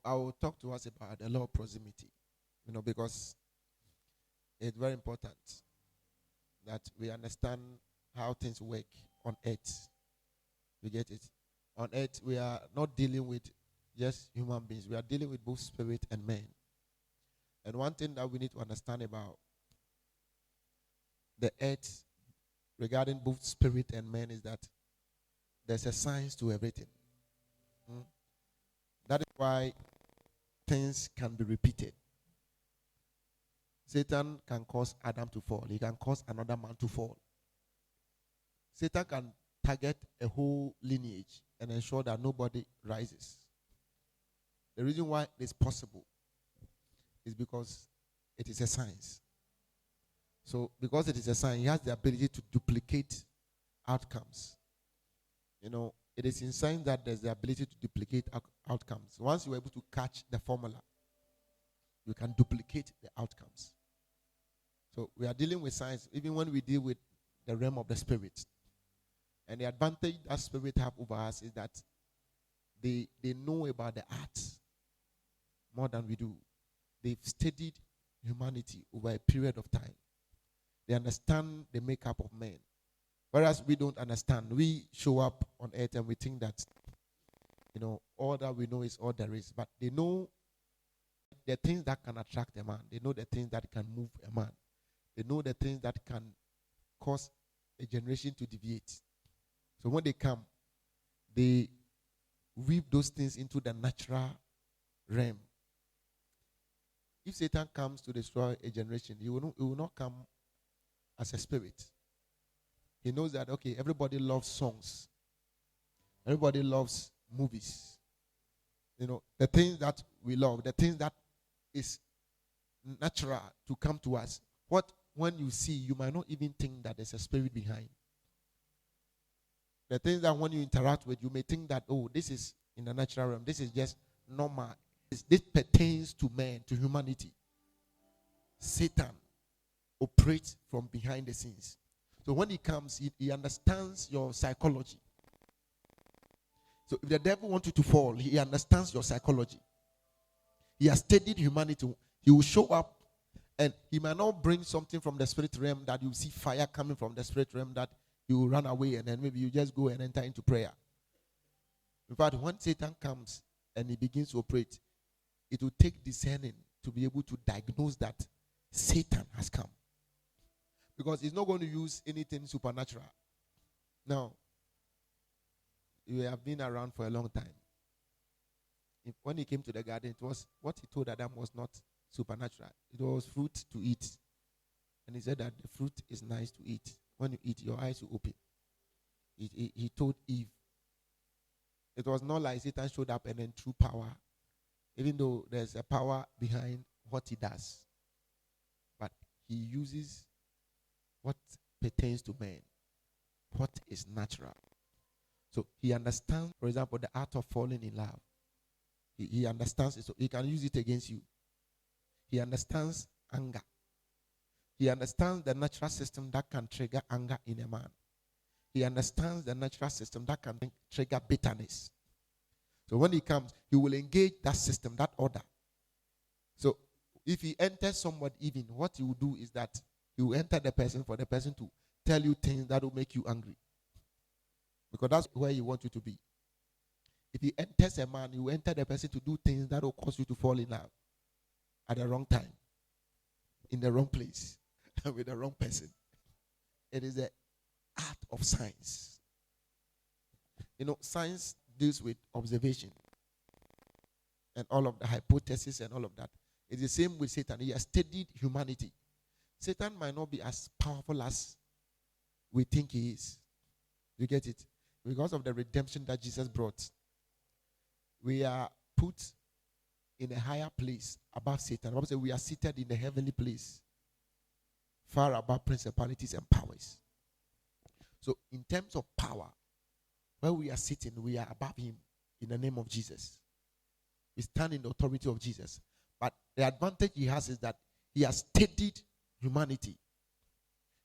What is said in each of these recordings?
I will talk to us about the law of proximity, because it's very important that we understand how things work on earth. You get it? On earth, we are not dealing with just human beings. We are dealing with both spirit and men. And one thing that we need to understand about the earth regarding both spirit and men is that there's a science to everything. That is why things can be repeated. Satan can cause Adam to fall. He can cause another man to fall. Satan can target a whole lineage and ensure that nobody rises. The reason why it is possible is because it is a science. So, because it is a science, he has the ability to duplicate outcomes. It is in science that there's the ability to duplicate outcomes. Once you're able to catch the formula, you can duplicate the outcomes. So we are dealing with science, even when we deal with the realm of the spirit. And the advantage that spirit have over us is that they know about the arts more than we do. They've studied humanity over a period of time. They understand the makeup of men. Whereas we don't understand. We show up on earth and we think that, all that we know is all there is. But they know the things that can attract a man. They know the things that can move a man. They know the things that can cause a generation to deviate. So when they come, they weave those things into the natural realm. If Satan comes to destroy a generation, he will not come as a spirit. He knows that, okay, everybody loves songs. Everybody loves movies. The things that we love, the things that is natural to come to us. When you see, you might not even think that there's a spirit behind. The things that when you interact with, you may think that, oh, this is in the natural realm. This is just normal. This pertains to man, to humanity. Satan operates from behind the scenes. So when he comes, he understands your psychology. So if the devil wants you to fall, he understands your psychology. He has studied humanity. He will show up and he might not bring something from the spirit realm that you see fire coming from the spirit realm that you will run away and then maybe you just go and enter into prayer. In fact, when Satan comes and he begins to operate, it will take discerning to be able to diagnose that Satan has come. Because he's not going to use anything supernatural. Now, you have been around for a long time. When he came to the garden, it was what he told Adam was not supernatural. It was fruit to eat. And he said that the fruit is nice to eat. When you eat, your eyes will open. He told Eve. It was not like Satan showed up and then threw power. Even though there's a power behind what he does. But he uses what pertains to man. What is natural. So he understands, for example, the art of falling in love. He understands it, so he can use it against you. He understands anger. He understands the natural system that can trigger anger in a man. He understands the natural system that can trigger bitterness. So when he comes, he will engage that system, that order. So if he enters somebody even, what he will do is that he will enter the person for the person to tell you things that will make you angry. Because that's where he wants you to be. If he enters a man, he will enter the person to do things that will cause you to fall in love at the wrong time, in the wrong place, with the wrong person. It is the art of science. Science deals with observation and all of the hypothesis and all of that. It's the same with Satan. He has studied humanity. Satan might not be as powerful as we think he is. You get it? Because of the redemption that Jesus brought, we are put in a higher place above Satan. The Bible says we are seated in the heavenly place, far above principalities and powers. So in terms of power, where we are sitting, we are above him in the name of Jesus. We stand in the authority of Jesus. But the advantage he has is that he has studied humanity,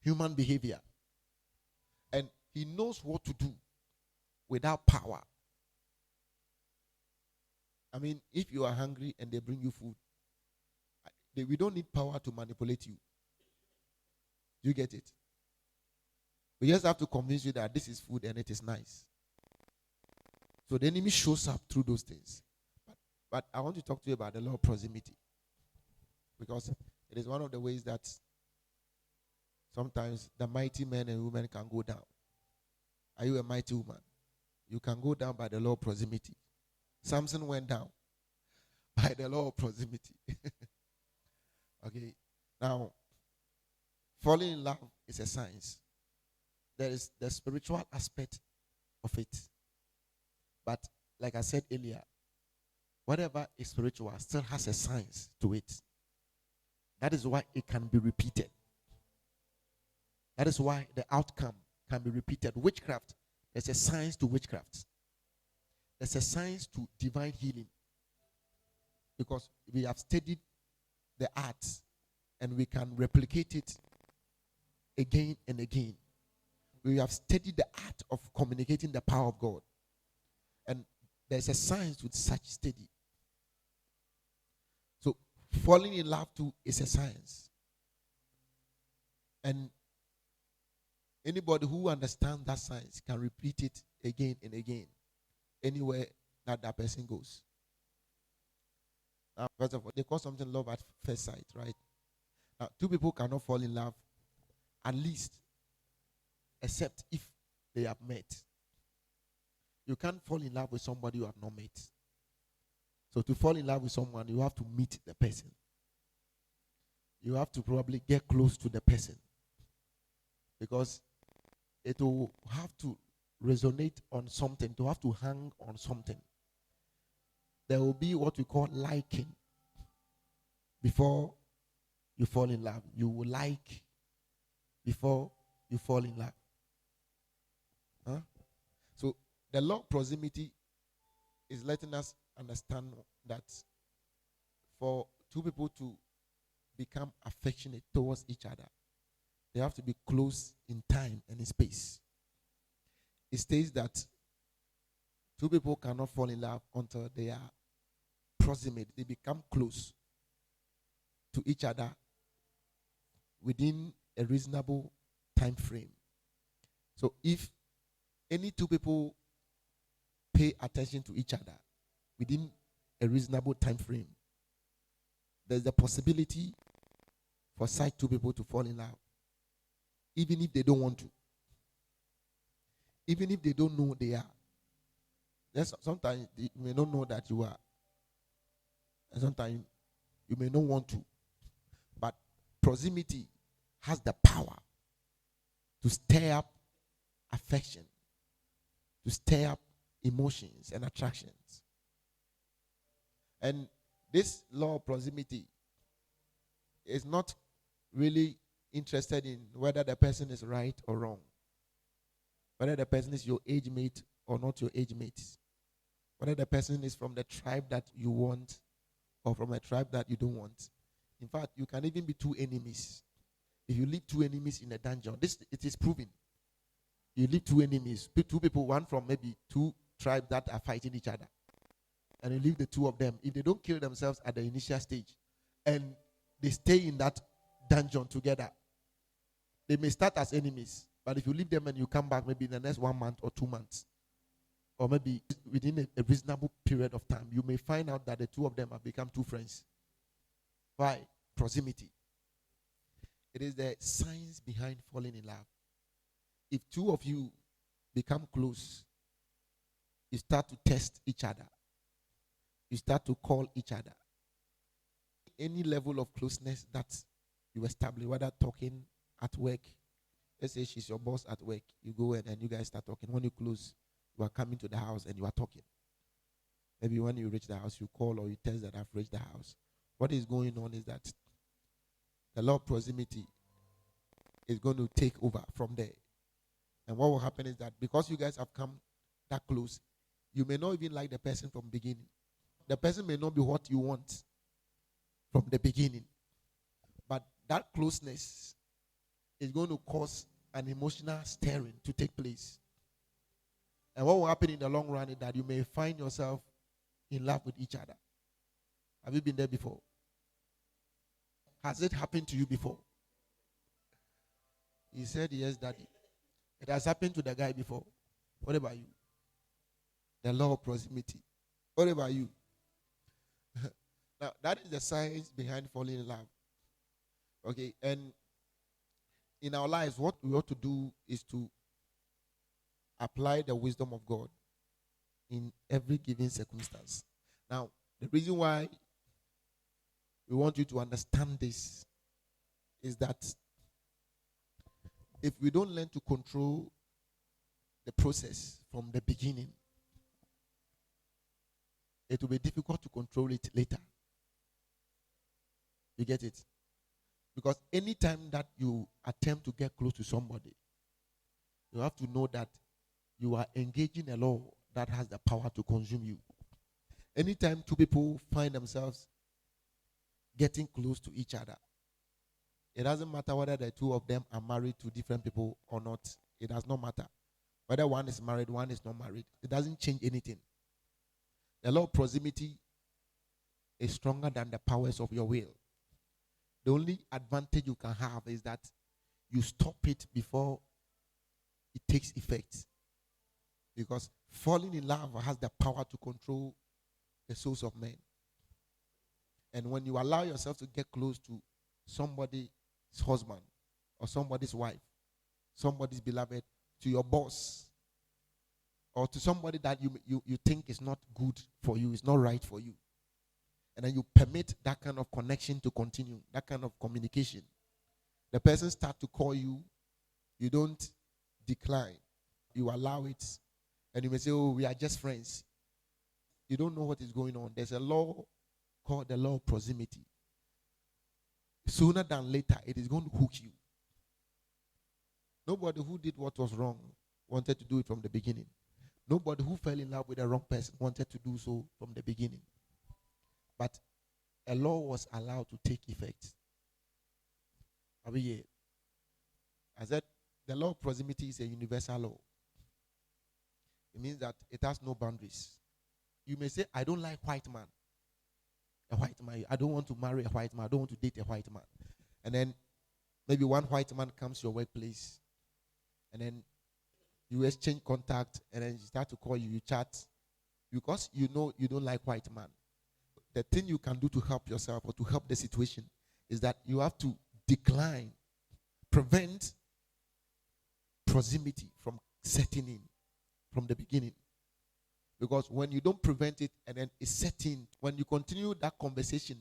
human behavior. And he knows what to do without power. I mean, if you are hungry and they bring you food, we don't need power to manipulate you. Do you get it? We just have to convince you that this is food and it is nice. So the enemy shows up through those things. But I want to talk to you about the law of proximity. Because it is one of the ways that sometimes the mighty men and women can go down. Are you a mighty woman? You can go down by the law of proximity. Samson went down by the law of proximity. Okay. Now, falling in love is a science. There is the spiritual aspect of it. But like I said earlier, whatever is spiritual still has a science to it. That is why it can be repeated. That is why the outcome can be repeated. Witchcraft, there's a science to witchcraft. There's a science to divine healing. Because we have studied the arts and we can replicate it again and again. We have studied the art of communicating the power of God. And there's a science to such study. So falling in love too is a science. And anybody who understands that science can repeat it again and again, anywhere that person goes. Now, first of all, they call something love at first sight, right? Now, two people cannot fall in love, at least, except if they have met. You can't fall in love with somebody you have not met. So to fall in love with someone, you have to meet the person. You have to probably get close to the person. Because it will have to resonate on something, to have to hang on something. There will be what we call liking before you fall in love. You will like before you fall in love. Huh? So the law of proximity is letting us understand that for two people to become affectionate towards each other, they have to be close in time and in space. It states that two people cannot fall in love until they are proximate. They become close to each other within a reasonable time frame. So if any two people pay attention to each other within a reasonable time frame, there's the possibility for such two people to fall in love, even if they don't want to. Even if they don't know they are. Sometimes you may not know that you are. And sometimes you may not want to. But proximity has the power to stir up affection, to stir up emotions and attractions. And this law of proximity is not really interested in whether the person is right or wrong, whether the person is your age mate or not your age mate, whether the person is from the tribe that you want or from a tribe that you don't want. In fact, you can even be two enemies. If you leave two enemies in a dungeon, it is proven. You leave two enemies, two people, one from maybe two tribes that are fighting each other, and you leave the two of them. If they don't kill themselves at the initial stage, and they stay in that dungeon together, they may start as enemies. But if you leave them and you come back maybe in the next 1 month or 2 months, or maybe within a reasonable period of time, you may find out that the two of them have become two friends. Why? Proximity. It is the science behind falling in love. If two of you become close, you start to test each other. You start to call each other. Any level of closeness that you establish, whether talking at work, let's say she's your boss at work, you go in and you guys start talking. When you close, you are coming to the house and you are talking. Maybe when you reach the house, you call or you test that I've reached the house. What is going on is that the law of proximity is going to take over from there. And what will happen is that because you guys have come that close, you may not even like the person from the beginning. The person may not be what you want from the beginning. But that closeness is going to cause an emotional stirring to take place. And what will happen in the long run is that you may find yourself in love with each other. Have you been there before? Has it happened to you before? He said, yes, Daddy. It has happened to the guy before. What about you? The law of proximity. What about you? Now, that is the science behind falling in love. Okay, and in our lives, what we ought to do is to apply the wisdom of God in every given circumstance. Now, the reason why we want you to understand this is that if we don't learn to control the process from the beginning, it will be difficult to control it later. You get it? Because anytime that you attempt to get close to somebody, you have to know that you are engaging a law that has the power to consume you. Anytime two people find themselves getting close to each other, it doesn't matter whether the two of them are married to different people or not. It does not matter. Whether one is married, one is not married. It doesn't change anything. The law of proximity is stronger than the powers of your will. The only advantage you can have is that you stop it before it takes effect. Because falling in love has the power to control the souls of men. And when you allow yourself to get close to somebody's husband or somebody's wife, somebody's beloved, to your boss, or to somebody that you think is not good for you, is not right for you, and then you permit that kind of connection to continue, that kind of communication, the person start to call you, you don't decline, you allow it, and you may say, oh, we are just friends. You don't know what is going on. There's a law called the law of proximity. Sooner than later, it is going to hook you. Nobody who did what was wrong wanted to do it from the beginning. Nobody who fell in love with the wrong person wanted to do so from the beginning. But a law was allowed to take effect. Are we here? I said the law of proximity is a universal law. It means that it has no boundaries. You may say, I don't like white man. A white man. I don't want to marry a white man. I don't want to date a white man. And then maybe one white man comes to your workplace, and then you exchange contact, and then you start to call you, you chat, because you know you don't like white man. The thing you can do to help yourself or to help the situation is that you have to decline, prevent proximity from setting in from the beginning. Because when you don't prevent it and then it's setting, when you continue that conversation,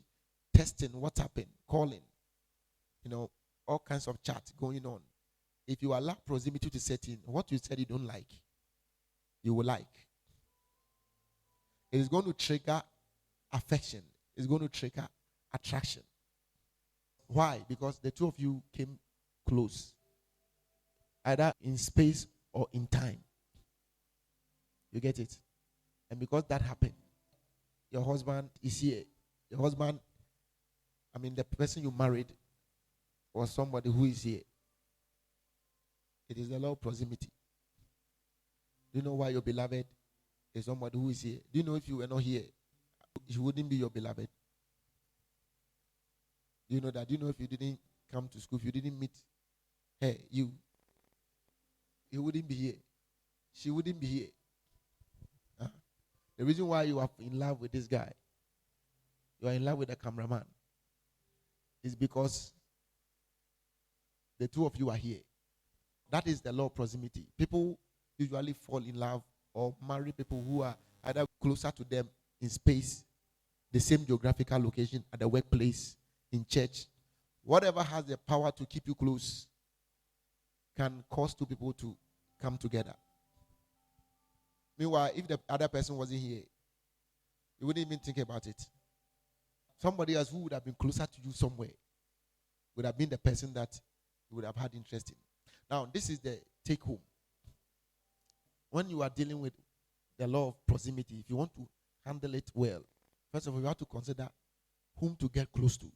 testing what happened, calling, all kinds of chat going on, if you allow proximity to set in, what you said you don't like, you will like. It is going to trigger affection. It's going to trigger attraction. Why? Because the two of you came close, either in space or in time. You get it? And because that happened, your husband is here. Your husband, the person you married was somebody who is here. It is the law of proximity. Do you know why your beloved is somebody who is here? Do you know if you were not here, he wouldn't be your beloved? Do you know that? Do you know if you didn't come to school, if you didn't meet her, he wouldn't be here. She wouldn't be here. The reason why you are in love with this guy, you are in love with the cameraman, is because the two of you are here. That is the law of proximity. People usually fall in love or marry people who are either closer to them in space, the same geographical location, at the workplace, in church. Whatever has the power to keep you close can cause two people to come together. Meanwhile, if the other person wasn't here, you wouldn't even think about it. Somebody else who would have been closer to you somewhere would have been the person that you would have had interest in. Now, this is the take home. When you are dealing with the law of proximity, if you want to handle it well, first of all, you have to consider whom to get close to,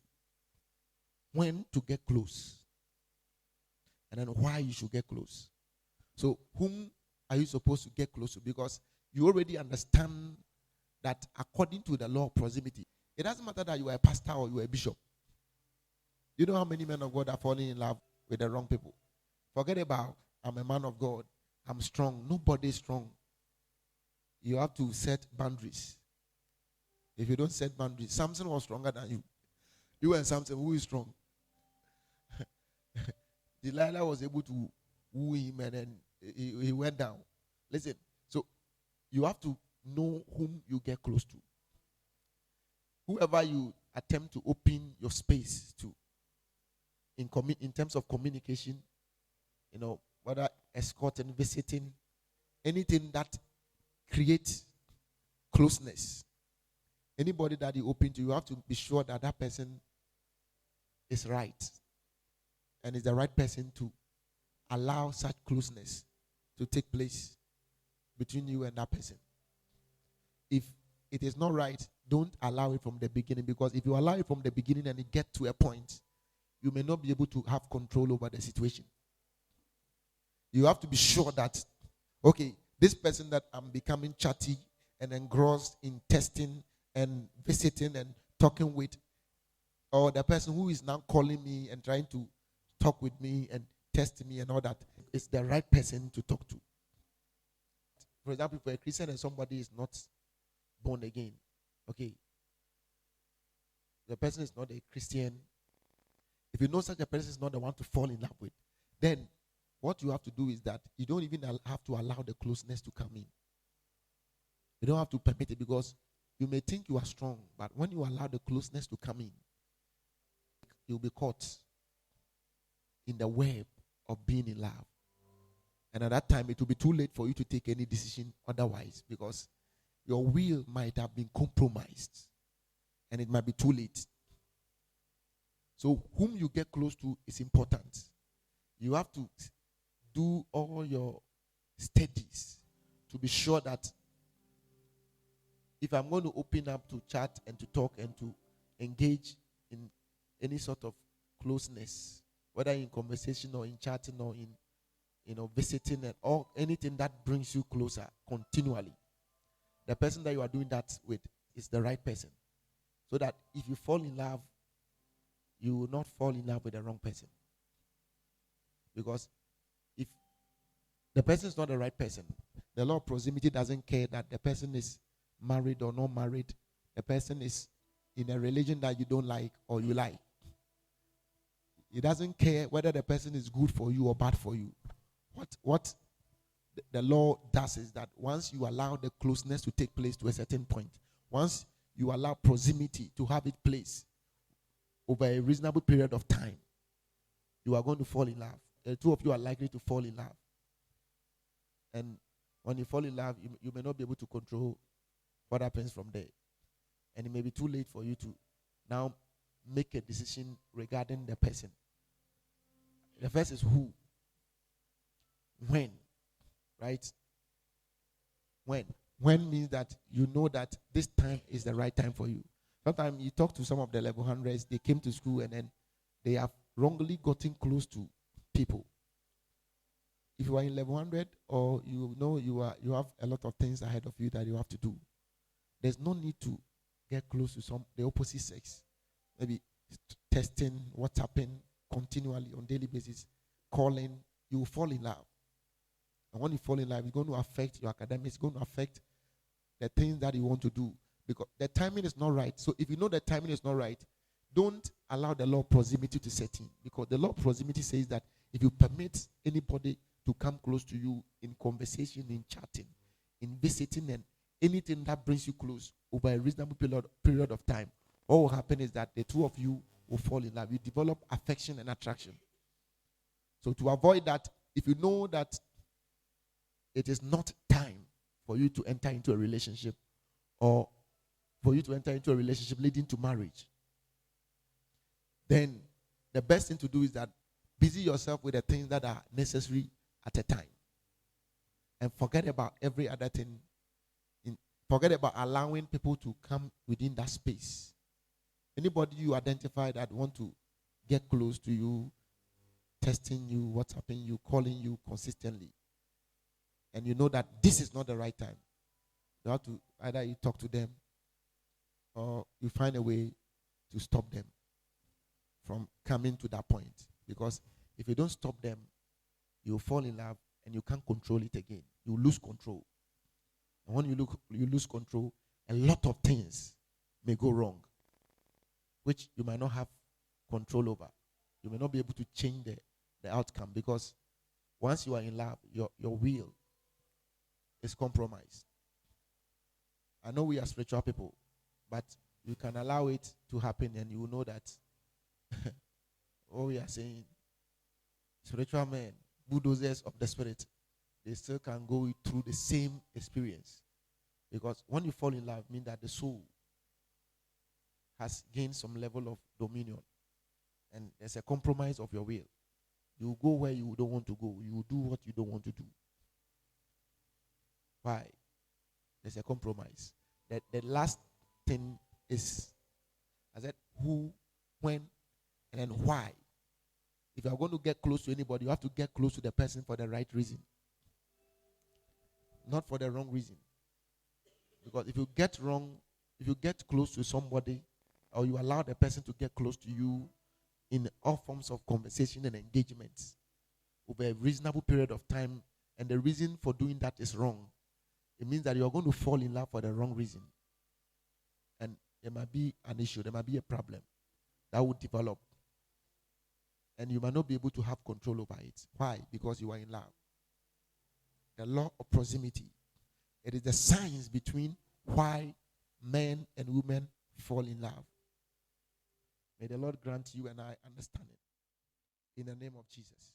when to get close, and then why you should get close. So, whom are you supposed to get close to? Because you already understand that according to the law of proximity, it doesn't matter that you are a pastor or you are a bishop. You know how many men of God are falling in love with the wrong people? Forget about, I'm a man of God, I'm strong. Nobody is strong. You have to set boundaries. If you don't set boundaries, Samson was stronger than you. You and Samson, who is strong? Delilah was able to woo him, and then he went down. Listen, so you have to know whom you get close to. Whoever you attempt to open your space to, in terms of communication, whether escorting, visiting, anything that creates closeness. Anybody that you open to, you have to be sure that that person is right and is the right person to allow such closeness to take place between you and that person. If it is not right, don't allow it from the beginning, because if you allow it from the beginning and it gets to a point, you may not be able to have control over the situation. You have to be sure that, okay, this person that I'm becoming chatty and engrossed in testing and visiting and talking with, or the person who is now calling me and trying to talk with me and test me and all that, is the right person to talk to. For example, for a Christian and somebody is not born again, okay, the person is not a Christian. If you know such a person is not the one to fall in love with, then what you have to do is that you don't even have to allow the closeness to come in. You don't have to permit it, because you may think you are strong, but when you allow the closeness to come in, you'll be caught in the web of being in love. And at that time, it will be too late for you to take any decision otherwise, because your will might have been compromised and it might be too late. So whom you get close to is important. You have to do all your studies to be sure that if I'm going to open up to chat and to talk and to engage in any sort of closeness, whether in conversation or in chatting or in visiting or anything that brings you closer continually, the person that you are doing that with is the right person. So that if you fall in love, you will not fall in love with the wrong person. Because if the person is not the right person, the law of proximity doesn't care that the person is married or not married. The person is in a religion that you don't like or you like. It doesn't care whether the person is good for you or bad for you. What the law does is that once you allow the closeness to take place to a certain point, once you allow proximity to have its place over a reasonable period of time, you are going to fall in love. The two of you are likely to fall in love. And when you fall in love, you may not be able to control what happens from there. And it may be too late for you to now make a decision regarding the person. The first is who. When. Right? When. When means that you know that this time is the right time for you. Sometimes you talk to some of the level 100s, they came to school and then they have wrongly gotten close to people. If you are in level 100 or you know you have a lot of things ahead of you that you have to do, there's no need to get close to the opposite sex. Maybe testing, WhatsApping continually on daily basis, calling, you will fall in love. And when you fall in love, it's going to affect your academics, it's going to affect the things that you want to do. Because the timing is not right. So if you know the timing is not right, don't allow the law of proximity to set in. Because the law of proximity says that if you permit anybody to come close to you in conversation, in chatting, in visiting, and anything that brings you close over a reasonable period of time, what will happen is that the two of you will fall in love. You develop affection and attraction. So to avoid that, if you know that it is not time for you to enter into a relationship, or for you to enter into a relationship leading to marriage, then the best thing to do is that busy yourself with the things that are necessary at a time. And forget about every other thing. Forget about allowing people to come within that space. Anybody you identify that want to get close to you, testing you, WhatsApping you, calling you consistently, and you know that this is not the right time, You have to either you talk to them or you find a way to stop them from coming to that point. Because if you don't stop them, you'll fall in love and you can't control it again. You lose control. And when you lose control, a lot of things may go wrong, which you might not have control over. You may not be able to change the outcome, because once you are in love, your will is compromised. I know we are spiritual people, but you can allow it to happen and you will know that what we are saying, spiritual men, bulldozers of the spirit, they still can go through the same experience. Because when you fall in love, it means that the soul has gained some level of dominion. And there's a compromise of your will. You go where you don't want to go. You do what you don't want to do. Why? There's a compromise. The last thing is, I said, who, when, and then why. If you are going to get close to anybody, you have to get close to the person for the right reason. Not for the wrong reason. Because if you get close to somebody, or you allow the person to get close to you in all forms of conversation and engagement over a reasonable period of time, and the reason for doing that is wrong, it means that you are going to fall in love for the wrong reason. And there might be an issue, there might be a problem that would develop. And you might not be able to have control over it. Why? Because you are in love. The law of proximity. It is the science between why men and women fall in love. May the Lord grant you and I understanding. In the name of Jesus.